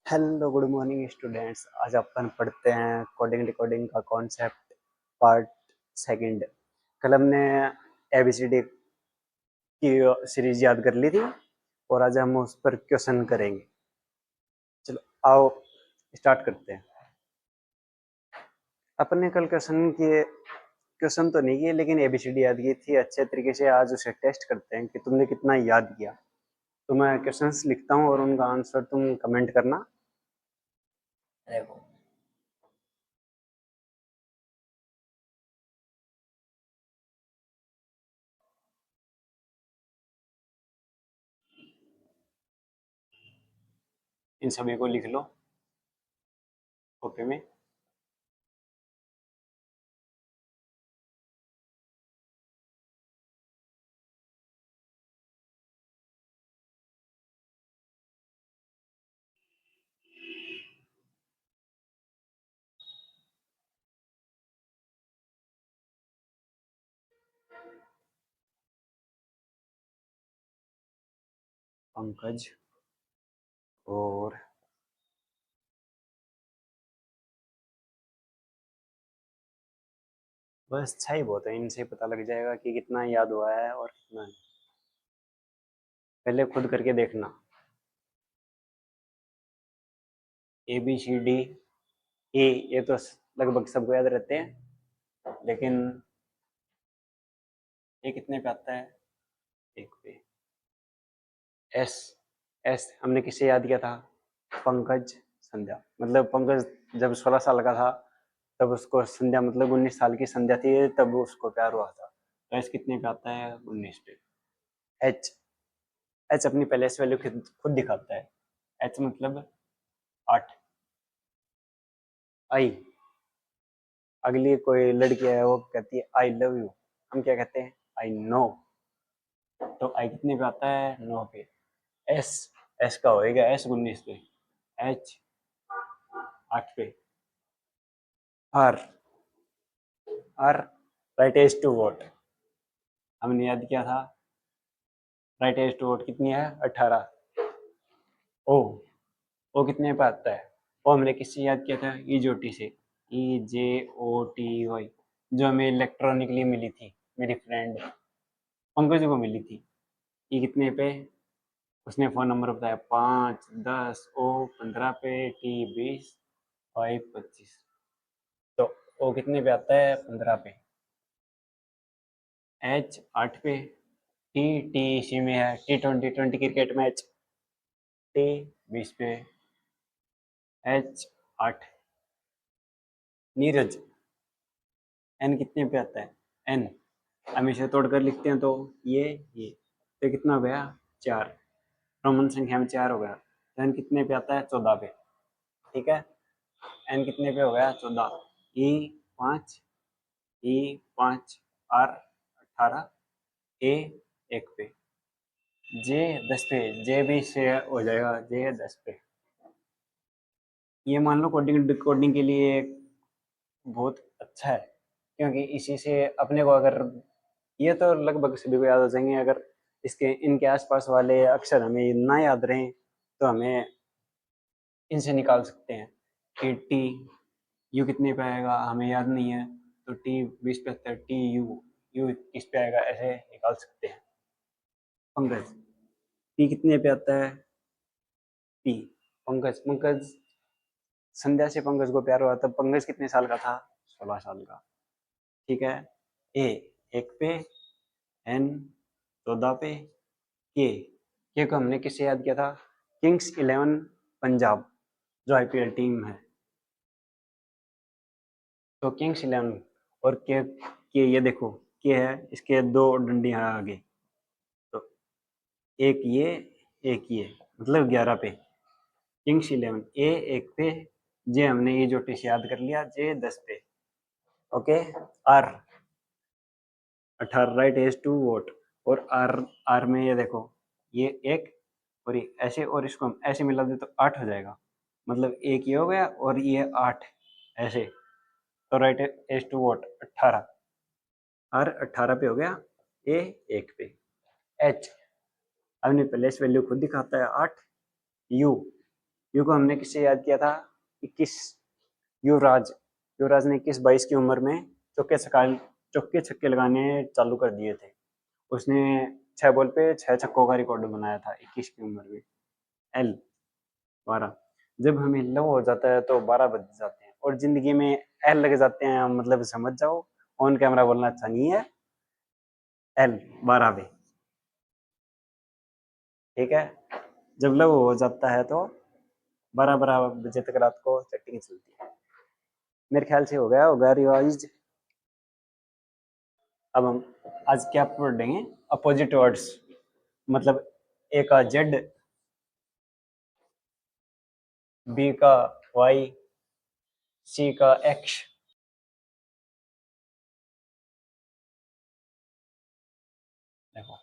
Hello good morning students. आज अपन पढ़ते हैं कोडिंग डिकोडिंग का कॉन्सेप्ट पार्ट सेकंड। कल हमने एबीसीडी की सीरीज याद कर ली थी और आज हम उस पर क्वेश्चन करेंगे। चलो आओ स्टार्ट करते हैं। अपन ने कल क्वेश्चन तो नहीं किए लेकिन एबीसीडी याद की थी अच्छे तरीके से। आज उसे टेस्ट करते हैं कि तुमने कितना याद किया। तो मैं क्वेश्चंस लिखता हूँ और उनका आंसर तुम कमेंट करना। देखो इन सभी को लिख लो कॉपी में। पंकज और बस अच्छा ही बहुत है। इनसे पता लग जाएगा कि कितना याद हुआ है और कितना नहीं। पहले खुद करके देखना। ए बी सी डी ए ये तो लगभग सबको याद रहते हैं, लेकिन ये कितने पे आता है? एक पे। एस एस हमने किससे याद किया था? पंकज संध्या। मतलब पंकज जब 16 साल का था तब उसको संध्या मतलब 19 साल की संध्या थी तब उसको प्यार हुआ था। तो एस कितने पे आता है? 19 पे। एच एच अपनी पहले से वैल्यू खुद दिखाता है। एच मतलब 8। आई अगली कोई लड़की है वो कहती है आई लव यू, हम क्या कहते हैं? I know. तो आई कितने पे आता है? 9 पे। एस एस का होएगा एस 19 पे। एच 8 पे। R R right age to vote हमने याद किया था। राइट एज टू वोट कितनी है? 18। ओ ओ कितने पे आता है? ओ हमने किससे याद किया था? ई जो टी से। ई जे ओ टी वाई जो हमें इलेक्ट्रॉनिकली मिली थी, मेरी फ्रेंड पंकज को मिली थी। ई कितने पे? उसने फ़ोन नंबर बताया 5, 10, ओ 15 पे, टी 20, वाई 25। तो ओ कितने पे आता है? 15 पे। एच 8 पे। टी टी इसी में है, T20 क्रिकेट मैच। टी 20 पे। एच 8। नीरज एन कितने पे आता है? एन हम इसे तोड़कर लिखते हैं तो ये तो कितना हो गया? 4। रोमन संख्या में 4 हो गया। तो एन कितने पे आता है? 14 पे। ठीक है। एन कितने पे हो गया? 14। ई 5, ई 5, आर 18, ए 1 पे। जे 10 पे। जे भी से हो जाएगा, जे 10 पे। ये मान लो कोडिंग डिकोडिंग के लिए बहुत अच्छा है, क्योंकि इसी से अपने को अगर ये तो लगभग सभी को याद हो जाएंगे। अगर इसके इनके आसपास वाले अक्षर हमें ना याद रहें तो हमें इनसे निकाल सकते हैं कि टी यू कितने पे आएगा, हमें याद नहीं है तो टी 20 पे आता है, टी यू यू किस पे आएगा, ऐसे निकाल सकते हैं। पंकज पी कितने पे आता है? पी पंकज पंकज संध्या से पंकज को प्यार हुआ तब पंकज कितने साल का था? 16 साल का। ठीक है। ए 1 पे। एन 14 पे। के को हमने किससे याद किया था? किंग्स 11 पंजाब जो आईपीएल टीम है। तो किंग्स 11 और के ये देखो के है, इसके दो डंडियां आगे। तो एक ये मतलब 11 पे। किंग्स 11 ए 1 पे। जे हमने ये जो टिश याद कर लिया, जे 10 पे। Okay. R 18 right age to vote. और आर आर में ये देखो ये एक और ये ऐसे, और इसको हम ऐसे मिला दे तो 8 हो जाएगा। मतलब एक ये हो गया और ये 8 ऐसे। तो right age to vote 18। R 18 पे हो गया, ए 1 पे। एच हमने पहले इस वैल्यू खुद दिखाता है 8। यू यू को हमने किससे याद किया था? 21 युवराज युवराज ने 21-22 की उम्र में चौके छक्के लगाने चालू कर दिए थे। उसने 6 बॉल पे 6 छक्कों का रिकॉर्ड बनाया था 21 की उम्र में। एल 12। जब हमें लव हो जाता है तो 12 बज जाते हैं और जिंदगी में एल लग जाते हैं, मतलब समझ जाओ, ऑन कैमरा बोलना अच्छा नहीं है। एल 12 पे, ठीक है। जब लव हो जाता है तो 12-12 बजे तक रात को चैटिंग चलती है। मेरे ख्याल से हो गया होगा रिवाइज। अब हम आज क्या पढ़ेंगे? अपोजिट वर्ड्स, मतलब ए का जेड, बी का वाई, सी का एक्स। देखो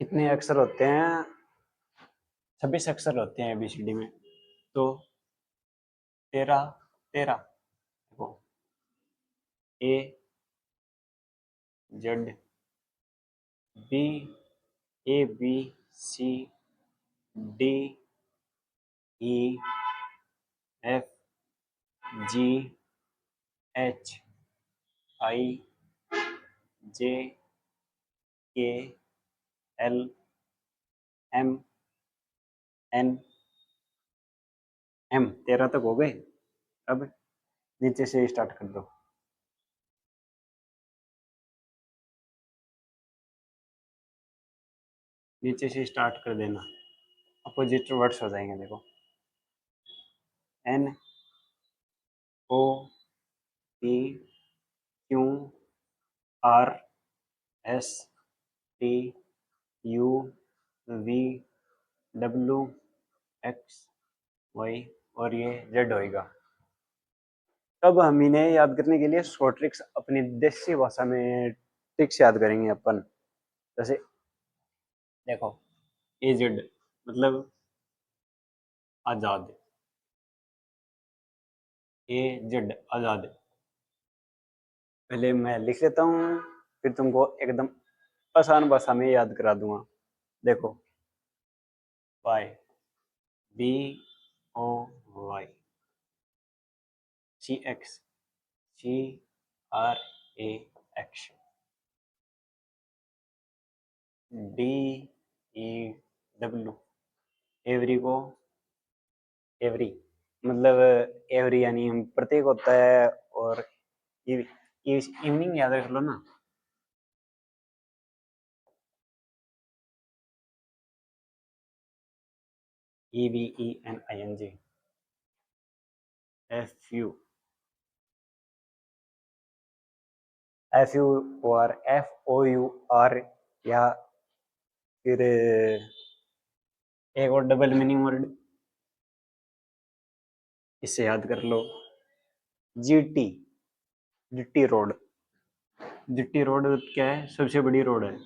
कितने अक्षर होते हैं? 26 अक्षर होते हैं एबीसीडी में। तो 13 देखो, A Z B, A B C D E F G H I J K L M N M. 13 तक हो गए। अब नीचे से स्टार्ट कर दो। नीचे से स्टार्ट कर देना, अपोजिट वर्ड्स हो जाएंगे। देखो N O P Q R S T U V W X Y और ये जेड होएगा। तब हम इन्हें याद करने के लिए शॉर्ट ट्रिक्स अपनी देसी भाषा में ट्रिक्स याद करेंगे अपन। जैसे देखो एजेड मतलब आजाद, एजेड आजाद। पहले मैं लिख लेता हूँ, फिर तुमको एकदम आसान भाषा में याद करा दूंगा। देखो Y, B O Y, C X, C R A X, D E W, every को एवरी मतलब एवरी यानी प्रत्येक होता है। और इवनिंग याद रख लो ना। E V E N I N G, F U, F U और एफ ओ यू आर, या फिर एक और डबल मीनिंग वर्ड इससे याद कर लो, GT, GT road. GT road क्या है? सबसे बड़ी रोड है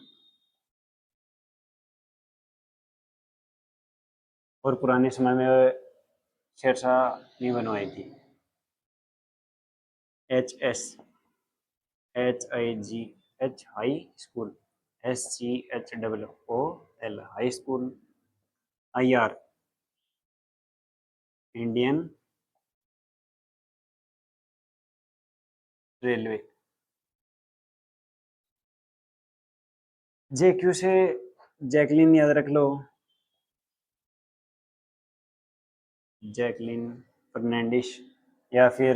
और पुराने समय में शेरशाह ने बनवाई थी। H S, H I G H high school, S C H W O L high school. I R Indian railway. J Q से जैकलिन याद रख लो, जैकलिन फर्नांडिस, या फिर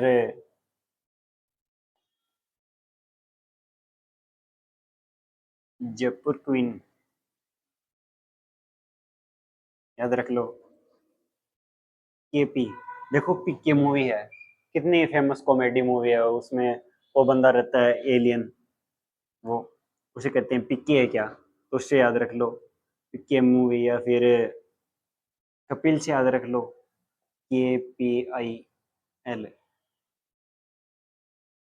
जयपुर क्वीन याद रख लो। केपी, देखो पीके मूवी है, कितनी फेमस कॉमेडी मूवी है। उसमें वो बंदा रहता है एलियन, वो उसे कहते हैं पिक्की है क्या, तो उससे याद रख लो पिक्की मूवी। या फिर कपिल से याद रख लो, KPIL,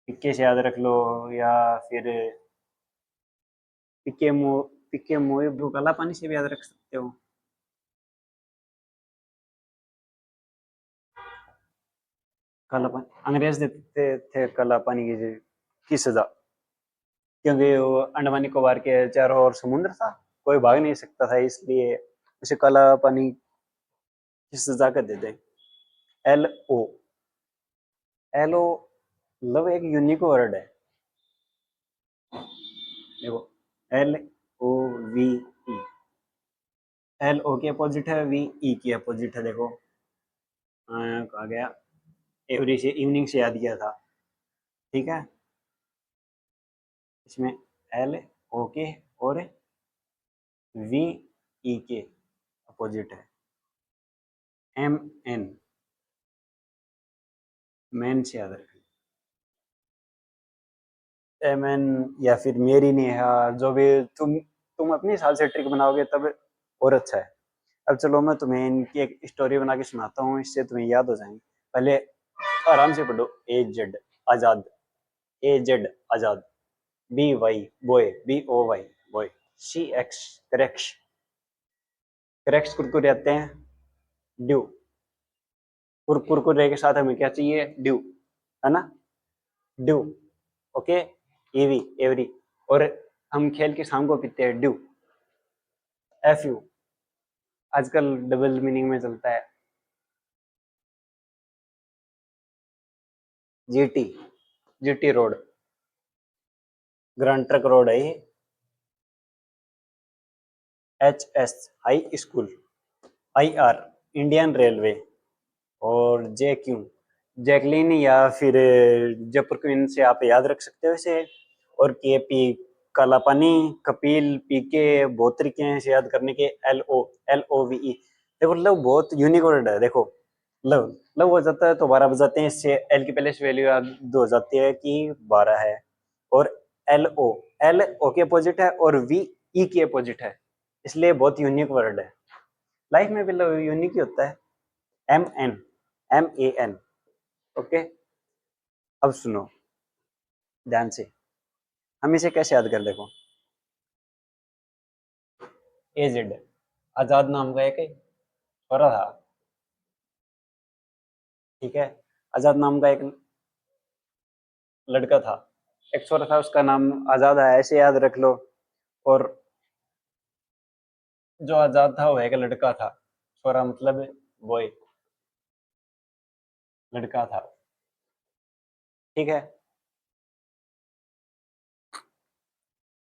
पिक्के से याद रख लो। या फिर पिक्के मूवी ब्रू काला पानी से भी याद रख सकते हो। काला पानी अंग्रेज देते थे काला पानी की सजा, क्योंकि वो अंडमान निकोबार के चारों ओर समुद्र था, कोई भाग नहीं सकता था, इसलिए उसे काला पानी किस वजाकत दे दे। L O, L O love एक यूनिक वर्ड है। देखो L O V E, L O की अपोजिट है, वी ई की अपोजिट है। देखो कहा गया, एवरी से इवनिंग से याद किया था, ठीक है। इसमें एल ओ के और वी ई के अपोजिट है एम एन, मैन से याद रखें। एम एन या फिर मेरी नेहा, जो भी तुम अपने हिसाब से ट्रिक बनाओगे तब और अच्छा है। अब चलो मैं तुम्हें इनकी एक स्टोरी बना के सुनाता हूँ, इससे तुम्हें याद हो जाएंगे। पहले आराम से पढ़ो। ए जेड आजाद, ए जेड आजाद, B Y boy, B O Y boy, C X Crax, Crax Kurkure आते हैं, ड्यू, कुरकुरे के साथ हमें क्या चाहिए, ड्यू, है ना, ड्यू, ओके, ईवी एवरी, और हम खेल के शाम को पीते हैं, ड्यू, एफ यू, आजकल डबल मीनिंग में चलता है, GT, GT road, grand truck road है ये, H S high school, I R Indian railway, और जे क्यू जैकलिन या फिर जयपुर क्वीन से आप याद रख सकते हो इसे, और के पी काला पानी, कपिल, पीके, बहुत तरीके हैं इसे याद करने के, L O, L O V E. देखो लव बहुत यूनिक वर्ड है। देखो लव, लव हो जाता है तो 12 बजाते हैं, इससे एल की पहले से वैल्यू याद हो जाती है कि 12 है, और एल ओ, एल ओ के अपोजिट है और वी ई के अपोजिट है, इसलिए बहुत यूनिक वर्ड है। लाइफ में भी लव यूनिक ही होता है। M N, M A N, okay. अब सुनो ध्यान से, हम इसे कैसे याद कर, देखो एजेड, आजाद नाम का एक छोरा था, ठीक है, आजाद नाम का एक लड़का था, एक छोरा था उसका नाम आजाद है, ऐसे याद रख लो। और जो आजाद था वो एक लड़का था, छोरा मतलब बॉय, लड़का था, ठीक है।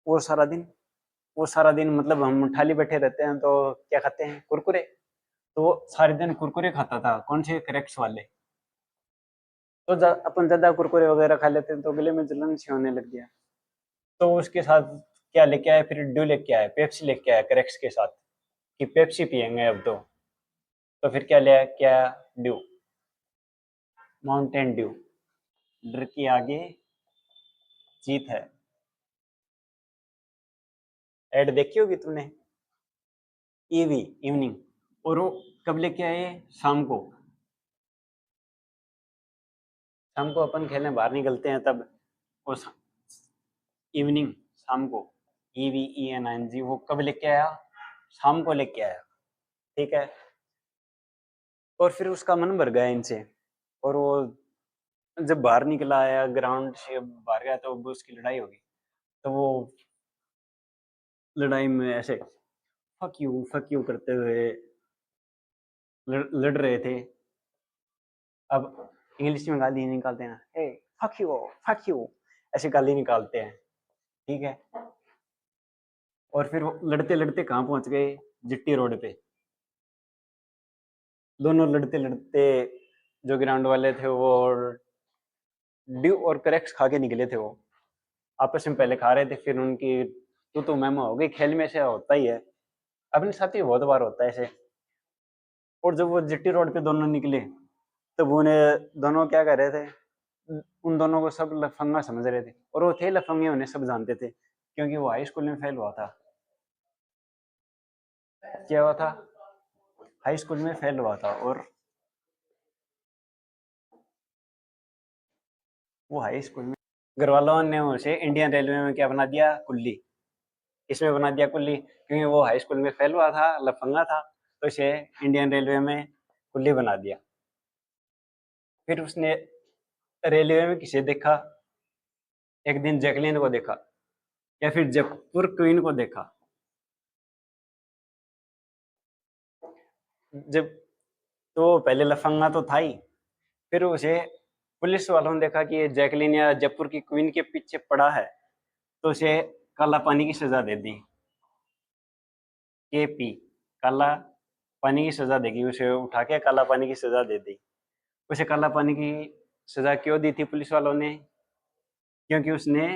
वो सारा दिन, वो सारा दिन मतलब हम थाली बैठे रहते हैं तो क्या खाते हैं, कुरकुरे, तो वो सारे दिन कुरकुरे खाता था, कौन से, क्रैक्स वाले। तो अपन ज्यादा कुरकुरे वगैरह खा लेते हैं तो गले में जलन सी होने लग गया, तो उसके साथ क्या लेके आए, फिर ड्यू लेके आए, पेप्सी लेके आए क्रैक्स के साथ, कि पेप्सी पियेंगे अब तो फिर क्या लिया, क्या, ड्यू, माउंटेन ड्यू, डर के आगे जीत है, एड देखी होगी तुमने, ईवी इवनिंग, और वो कब लेके आए, शाम को, शाम को अपन खेलने बाहर निकलते हैं तब, वो इवनिंग, शाम को, E V E N I N G, वो कब लेके आया, शाम को लेके आया, ठीक है। और फिर उसका मन भर गया इनसे, और वो जब बाहर निकला आया ग्राउंड से बाहर गया तो उसकी लड़ाई होगी, तो वो लड़ाई में ऐसे फक यू करते हुए लड़ रहे थे। अब इंग्लिश में गाली निकालते हैं ना, हे फक यू, ऐसे गाली निकालते हैं, ठीक है। और फिर वो लड़ते लड़ते कहाँ पहुंच गए, जिट्टी रोड पे, दोनों लड़ते लड़ते, जो ग्राउंड वाले थे वो ड्यू और करेक्स खा के निकले थे, वो आपस में पहले खा रहे थे, फिर उनकी तो मैम हो गई, खेल में से होता ही है, अपने साथ ही बहुत बार होता है ऐसे। और जब वो जिट्टी रोड पे दोनों निकले, तब उन्हें दोनों क्या कर रहे थे, उन दोनों को सब लफंगा समझ रहे थे, और वो थे लफंगे, उन्हें सब जानते थे, क्योंकि वो हाई स्कूल में फेल हुआ था। क्या हुआ था, हाई स्कूल में फेल हुआ था, और वो हाई स्कूल में घर वालों ने उसे इंडियन रेलवे में क्या बना दिया, कुल्ली, इसमें बना दिया कुल्ली, क्योंकि वो हाई स्कूल में फेल हुआ था, लफंगा था, तो इसे इंडियन रेलवे में कुल्ली बना दिया। फिर उसने रेलवे में किसे देखा, एक दिन जैकलीन को देखा, या फिर जयपुर क्वीन को देखा, जब तो पहले लफंगा तो था ही, फिर उसे पुलिस वालों ने देखा कि ये जैकलीन या जयपुर की क्वीन के पीछे पड़ा है, तो उसे काला पानी की सजा दे दी। KP काला पानी की सजा देगी, उसे उठा के काला पानी की सजा दे दी। उसे काला पानी की सजा क्यों दी थी पुलिस वालों ने? क्योंकि उसने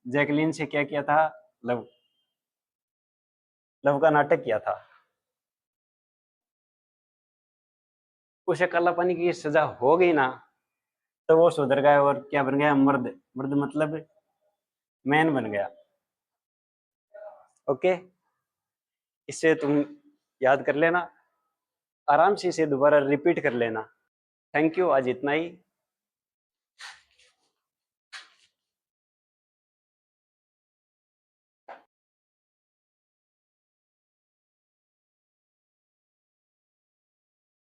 जैकलीन से क्या किया था? लव लव का नाटक किया था। उसे काला पानी की सजा हो गई ना, तो वो सुधर गया और क्या बन गया? मर्द। मर्द मतलब मैन बन गया। ओके, इससे तुम याद कर लेना, आराम से इसे दोबारा रिपीट कर लेना। थैंक यू, आज इतना ही।